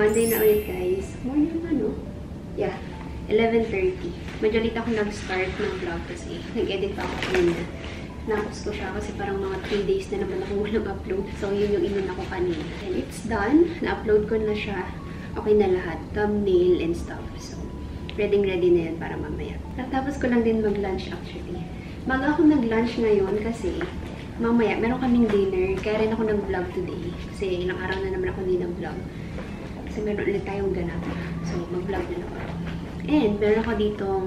Monday na ulit, guys. Morning na, no? Yeah, 11:30. Medyo late ako nag-start ng vlog kasi nag-edit ako kanina. Napos ko siya kasi parang mga 3 days na naman ako walang upload. So, yun yung inuna ko kanina. And it's done. Na-upload ko na siya. Okay na lahat. Thumbnail and stuff. So, ready na yan para mamaya. Tapos ko lang din mag-lunch actually. Maga ako nag-lunch ngayon kasi mamaya meron kaming dinner. Kaya rin ako nag-vlog today. Kasi ilang araw na naman ako hindi nag-vlog. Kasi meron ulit tayong ganap. So, mag-vlog na ako. And meron ako ditong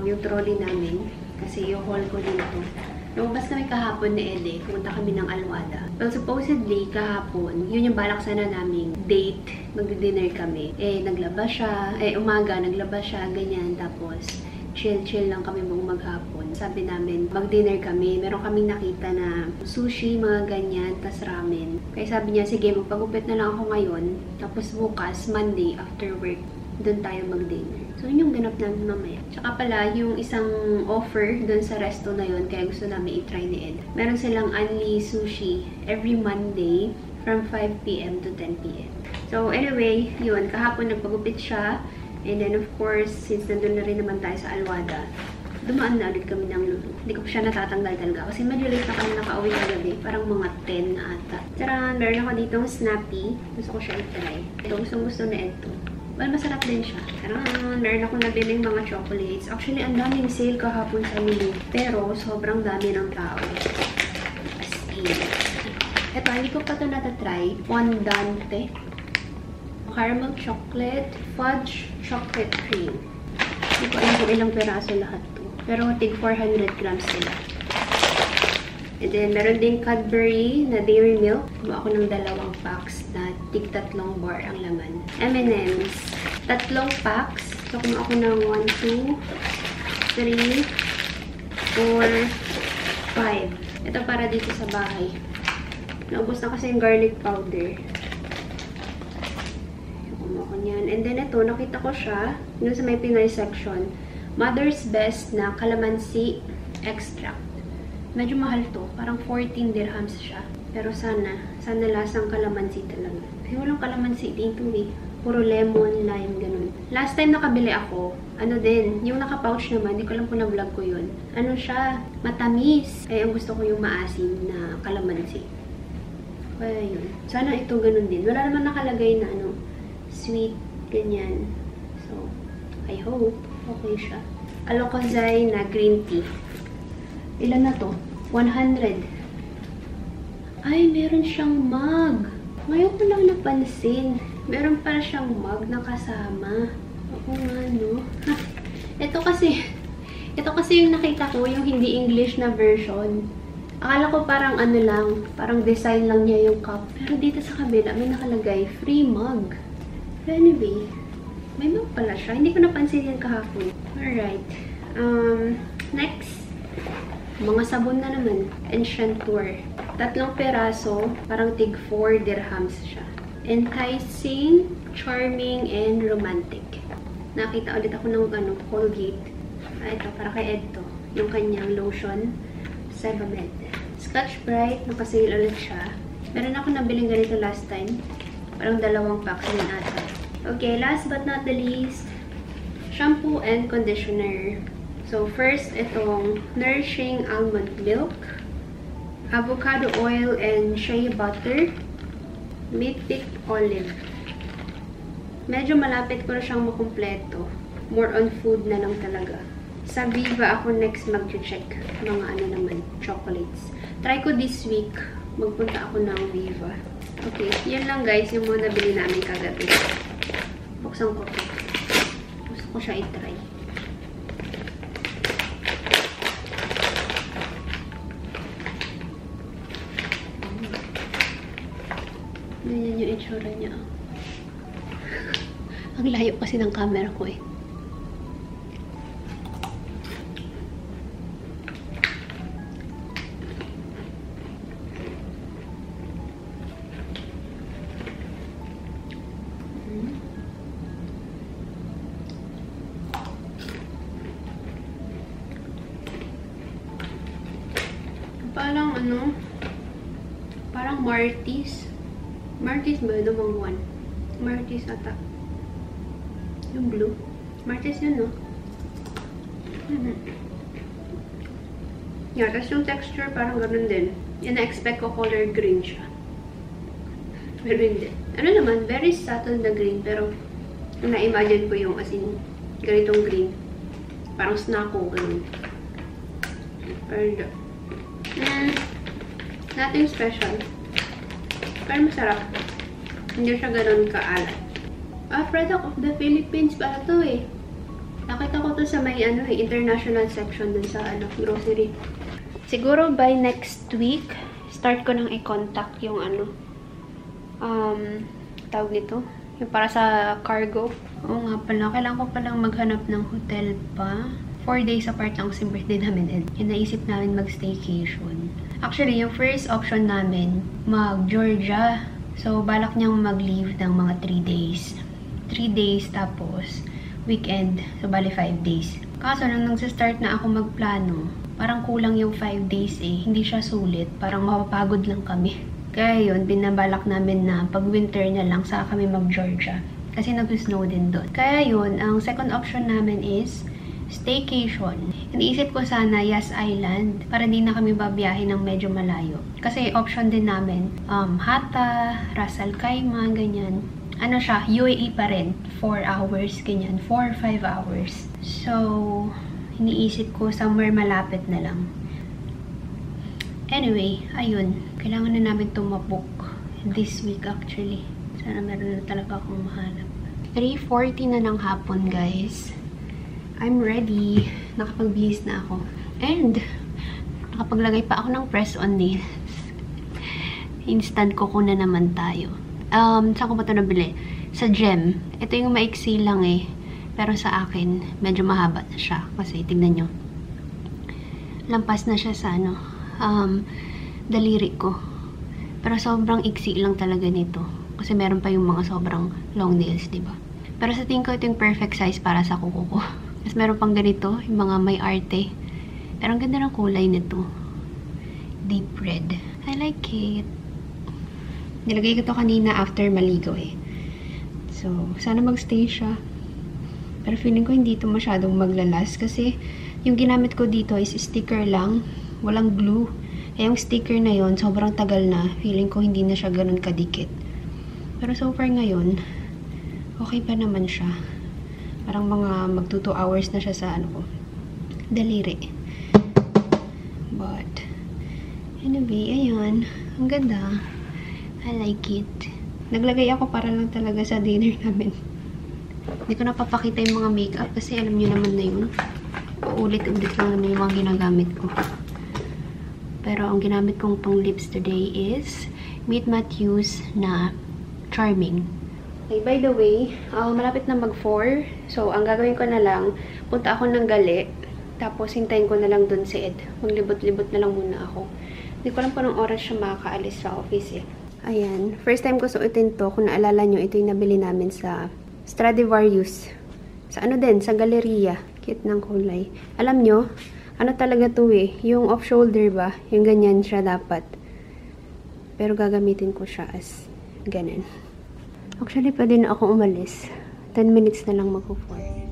yung trolley namin. Kasi yung haul ko dito. Lumabas kami kahapon ni Ede. Pumunta kami ng Alwada. Well, supposedly, kahapon, yun yung balak sana naming date. Mag-dinner kami. Naglaba siya. Umaga, naglaba siya. Ganyan. Tapos, chill-chill lang kami buong maghapon. Sabi namin, mag-dinner kami. Meron kaming nakita na sushi, mga ganyan, tas ramen. Kaya sabi niya, sige, magpagupit na lang ako ngayon. Tapos bukas, Monday, after work, doon tayo mag-dinner. So, yun yung ganap namin mamaya. Tsaka pala, yung isang offer doon sa resto na yun, kaya gusto namin i-try ni Ed. Meron silang Unli Sushi every Monday from 5 p.m. to 10 p.m. So, anyway, yun. Kahapon nagpagupit siya. And then, of course, since nandun na rin naman tayo sa Alwada, dumaan na ulit kami ng Lulu. Hindi ko siya natatanggal talaga. Kasi medyo late na kami nakauwi na gabi. Parang mga 10 na ata. Tara, meron ako ditong Snappy. Gusto ko siya i-try. Ito, gusto na ito. Well, masarap din siya. Tara, meron ako nabiling mga chocolates. Actually, ang daming sale kahapon sa Lulu. Pero, sobrang dami ng tao. As in. Ito, hindi ko pa ito natatry. Fondante. Caramel chocolate. Fudge chocolate cream. Hindi ko alam kung ilang peraso lahat to. Pero, tig 400 grams sila. And then, meron din Cadbury na dairy milk. Gumawa ako ng 2 packs na tig 3 bar ang laman. M&M's. 3 packs. So, gumawa ako ng 1, 2, 3, 4, 5. Ito para dito sa bahay. Naubos na kasi yung garlic powder. Gumawa ko niyan. And then, ito, nakita ko siya dun sa may Pinoy section. Mother's Best na calamansi extract. Medyo mahal to. Parang 14 dirhams siya. Pero sana lasang kalamansi talaga. Kasi walang kalamansi dito eh. Puro lemon, lime, ganun. Last time nakabili ako, ano din, yung naka-pouch naman, hindi ko alam kung na-vlog ko yun. Ano siya? Matamis. Kaya ang gusto ko yung maasim na kalamansi. Kaya yun. Sana ito ganun din. Wala naman nakalagay na ano, sweet, ganyan. So, I hope okay siya. Alokazay na green tea. Ilan na to? 100. Ay, meron siyang mug. Ngayon ko lang napansin. Meron pala siyang mug na kasama. Oo nga, no? Ito kasi yung nakita ko, yung hindi English na version. Akala ko parang ano lang, parang design lang niya yung cup. Pero dito sa kabila, may nakalagay, free mug. But anyway, may mug pala siya. Hindi ko napansin yan kahapon. Alright. Next. Mga sabon na naman. Enchanteur. 3 peraso. Parang tig 4 dirhams siya. Enticing, charming, and romantic. Nakita ulit ako ng Colgate. Ito, para kay Ed to. Yung kanyang lotion. Sebamed. Scotch Brite. Nakasale ulit siya. Meron ako nabiling ganito last time. Parang 2 packs din ata. Okay, last but not the least. Shampoo and conditioner. So, first, itong Nourishing Almond Milk, Avocado Oil and Shea Butter, Mythic Olive. Medyo malapit ko na siyang makumpleto. More on food na lang talaga. Sa Viva ako next mag-check. Mga ano naman, chocolates. Try ko this week. Magpunta ako ng Viva. Okay, yun lang guys, yung mga nabili namin kagabi. Buksan ko ito. Gusto ko siya i-try. Ganyan yung itsura niya. Ang layo kasi ng camera ko eh. Parang ano, parang Martis. Martis ba? Dumang one. Martis ata. Yung blue. Martis yun, no? Yeah, tapos yung texture parang ganun din. Yan, na-expect ko color green siya. Pero hindi. Ano naman, very subtle na green, pero na-imagine ko yung as in, ganitong green. Parang snacko, ganun. Pero nothing special. Pero masarap. Hindi siya ganun kaalat. Product of the Philippines pala to eh. Nakita ko to sa may international section dun sa grocery. Siguro by next week, start ko nang i-contact yung tawag nito, yung para sa cargo. Oo nga pala, kailangan ko palang maghanap ng hotel pa. 4 days apart lang kasi birthday namin and naisip namin mag-staycation. Actually, yung first option namin, mag-Georgia. So, balak niyang mag-leave ng mga 3 days. 3 days tapos weekend. So, bali 5 days. Kaso, nung nagsistart na ako magplano, parang kulang yung 5 days eh. Hindi siya sulit. Parang mapapagod lang kami. Kaya yun, binabalak namin na pag winter na lang saka kami mag-Georgia. Kasi nag-snow din doon. Kaya yun, ang second option namin is staycation. Iniisip ko sana Yas Island para di na kami babiyahe ng medyo malayo. Kasi option din namin, Hatta, Ras Al Khaimah, ganyan. Ano siya, UAE pa rin. 4 hours, ganyan. 4 or 5 hours. So, iniisip ko somewhere malapit na lang. Anyway, ayun. Kailangan na namin tumabok this week actually. Sana meron na talaga akong mahanap. 3:40 na ng hapon, guys. I'm ready. Nakapagbihis na ako. And, nakapaglagay pa ako ng press-on nails. Instant coco na naman tayo. Saan ko ba ito nabili? Sa Gem. Ito yung maiksi lang eh. Pero sa akin, medyo mahaba na siya. Kasi, tignan nyo. Lampas na siya sa daliri ko. Pero sobrang iksi lang talaga nito. Kasi meron pa yung mga sobrang long nails, diba? Pero sa tingin ko, ito yung perfect size para sa kuko ko. Tapos meron pang ganito, yung mga may arte. Pero ang ganda ng kulay nito. Deep red. I like it. Nilagay ko to kanina after maligo eh. So, sana magstay siya. Pero feeling ko hindi ito masyadong maglalas kasi yung ginamit ko dito is sticker lang. Walang glue. Eh, yung sticker na yon sobrang tagal na. Feeling ko hindi na siya ganun kadikit. Pero so far ngayon, okay pa naman siya. Parang mga mag 2 hours na siya sa daliri. But, anyway, ayun. Ang ganda. I like it. Naglagay ako para lang talaga sa dinner namin. Hindi ko napapakita yung mga makeup kasi alam nyo naman na yun. Uulit-ulit lang naman yung mga ginagamit ko. Pero ang ginamit kong pang lips today is Meet Matthews na Charming. Okay, by the way, malapit na mag-4. So, ang gagawin ko na lang, punta ako ng gali. Tapos, hintayin ko na lang dun si Ed. Maglibot-libot na lang muna ako. Hindi ko alam pa ng oras siya makakaalis sa office eh. Ayan. First time ko suotin to. Kung naalala nyo, ito yung nabili namin sa Stradivarius. Sa sa Galleria. Cute ng kulay. Alam nyo, talaga to eh. Yung off-shoulder ba? Yung ganyan siya dapat. Pero gagamitin ko siya as ganun. Actually, pwede na ako umalis. 10 minutes na lang mag-4.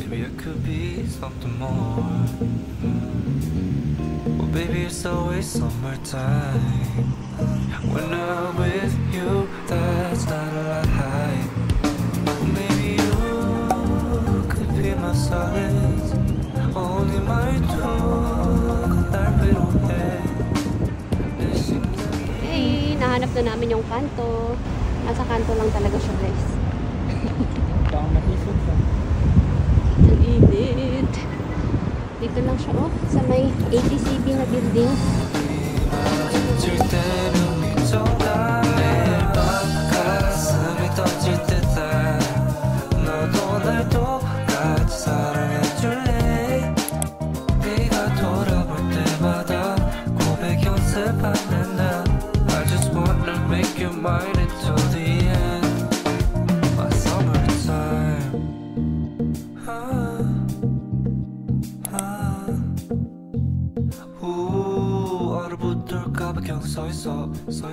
Maybe it could be something more. Well, baby, it's always summertime. When I'm with you, that's not a lie. Maybe you could be my solace. Only my truth. Hey, nahanap na namin yung kanto. Nasa kanto lang talaga siya, guys. Baka matisod ka. Ang init. Dito lang siya, sa may ATCB na building.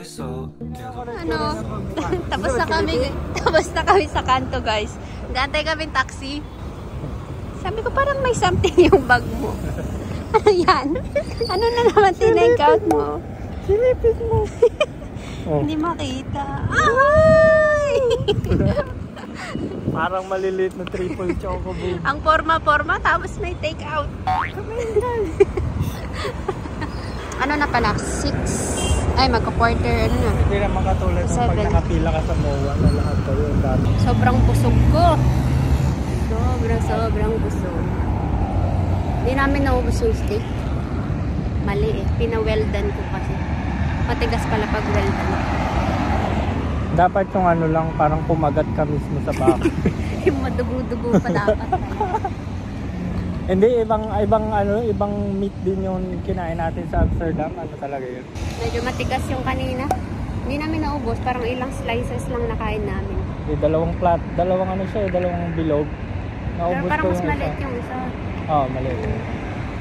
있어 계속 Ano? Tapos na kami sa kanto, guys. Gantay kaming taxi. Sabi ko, parang may something yung bag mo. Ano yan? Ano na naman tinake out mo? Silipin mo. Oh. Hindi makita. Ay! Parang maliliit na triple choco boom. Ang forma-forma, tapos may take out. Ano na pala? 6. Ay, magka-quarter. Ano na? Hindi naman katulad ng pag 7. nakapila ka sa MOA na lahat kayo ang dami. Sobrang busog ko. Sobrang busog. Hindi namin naubos yung steak. Mali eh. Pina-weldan ko kasi. Matigas pala pag weldan. Dapat yung ano lang, parang kumagat ka mismo sa baka. Yung madugo-dugo pa dapat. Hindi, ibang meat din yung kinain natin sa Amsterdam. Ano talaga yun? Medyo matigas yung kanina. Hindi namin naubos. Parang ilang slices lang nakain namin. Dalawang dalawang bilog. Pero Naubos parang ko mas yung maliit isa. yung isa. Oo, maliit.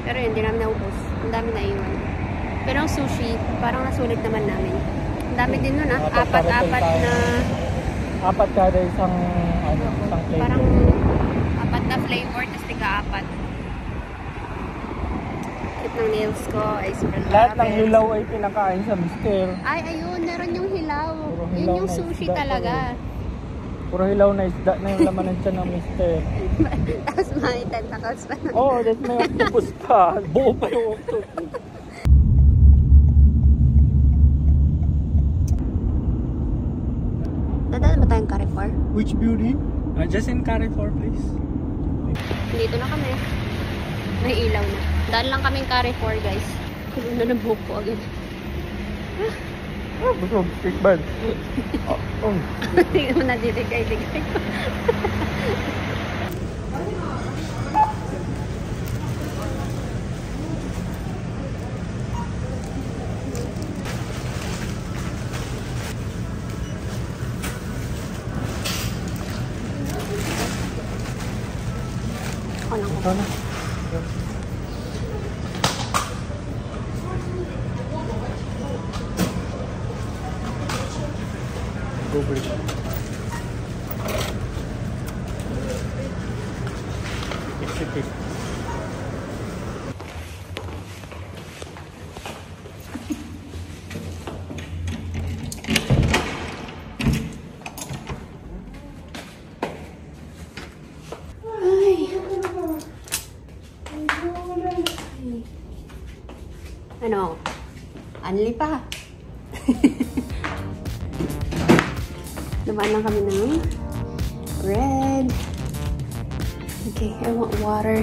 Pero yun, hindi namin naubos. Ang dami na iwan. Pero ang sushi, parang nasulit naman namin. Ang dami din nun ah. Apat na... Apat kada isang flavor. Parang apat na flavor, tapos tiga-apat. Cute ng nails ko. Ay, super Lahat ng lapis. hilaw ay pinakain sa mister. Ay, ayun. Meron yung hilaw. Puro Yun hilaw yung na sushi isda talaga. Puro hilaw na isda na yung laman ng tiyan ng mister. Tapos may tentacles pa. Oo, that's may octopus pa. Buo pa yung octopus. Dadaan ba tayong Carrefour? Which beauty? Just in Carrefour, please. Dito na kami. May ilaw na. Daan lang kaming Carrefour, guys. Kulo na ng buhok ko agad. Busog. Stick bad. Tingnan mo na diligay-digay ko. Ako lang ko. Ito na. Go for it. It's it. Ano? Anli pa. Naman lang kami ng bread. Okay, I want water.